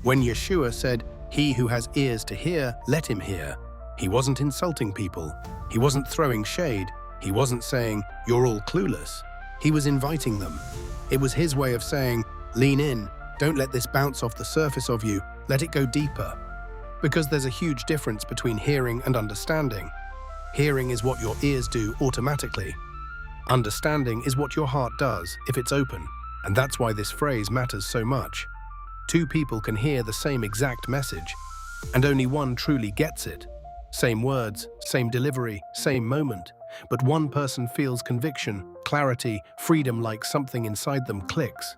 When Yeshua said, "He who has ears to hear, let him hear," he wasn't insulting people. He wasn't throwing shade. He wasn't saying, "You're all clueless." He was inviting them. It was his way of saying, "Lean in. Don't let this bounce off the surface of you. Let it go deeper." Because there's a huge difference between hearing and understanding. Hearing is what your ears do automatically. Understanding is what your heart does if it's open. And that's why this phrase matters so much. Two people can hear the same exact message, and only one truly gets it. Same words, same delivery, same moment. But one person feels conviction, clarity, freedom, like something inside them clicks.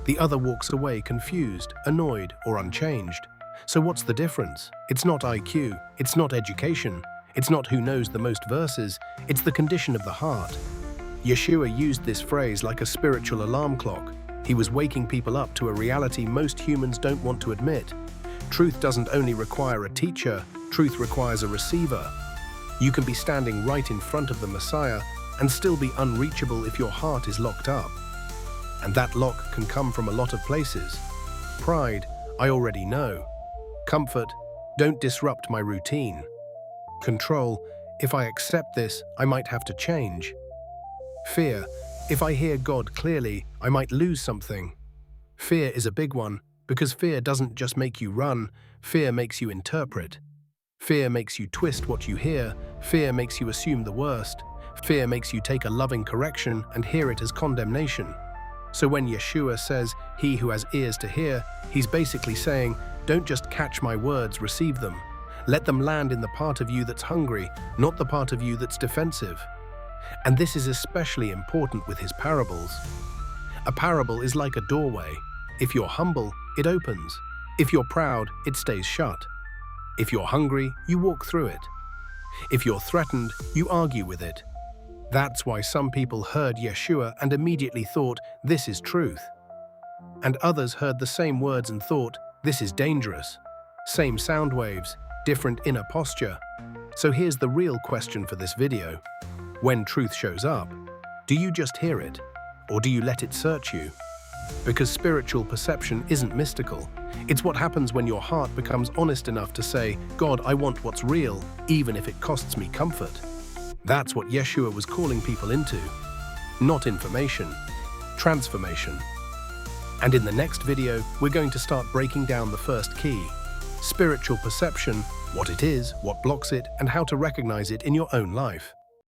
The other walks away confused, annoyed, or unchanged. So what's the difference? It's not IQ, it's not education, it's not who knows the most verses, it's the condition of the heart. Yeshua used this phrase like a spiritual alarm clock. He was waking people up to a reality most humans don't want to admit. Truth doesn't only require a teacher, truth requires a receiver. You can be standing right in front of the Messiah and still be unreachable if your heart is locked up. And that lock can come from a lot of places. Pride, I already know. Comfort, don't disrupt my routine. Control, if I accept this, I might have to change. Fear, if I hear God clearly, I might lose something. Fear is a big one, because fear doesn't just make you run, fear makes you interpret. Fear makes you twist what you hear, fear makes you assume the worst, fear makes you take a loving correction and hear it as condemnation. So when Yeshua says, "He who has ears to hear," he's basically saying, don't just catch my words, receive them. Let them land in the part of you that's hungry, not the part of you that's defensive. And this is especially important with his parables. A parable is like a doorway. If you're humble, it opens. If you're proud, it stays shut. If you're hungry, you walk through it. If you're threatened, you argue with it. That's why some people heard Yeshua and immediately thought, this is truth. And others heard the same words and thought, this is dangerous. Same sound waves, different inner posture. So here's the real question for this video. When truth shows up, do you just hear it, or do you let it search you? Because spiritual perception isn't mystical. It's what happens when your heart becomes honest enough to say, God, I want what's real, even if it costs me comfort. That's what Yeshua was calling people into. Not information, transformation. And in the next video, we're going to start breaking down the first key, spiritual perception, what it is, what blocks it, and how to recognize it in your own life.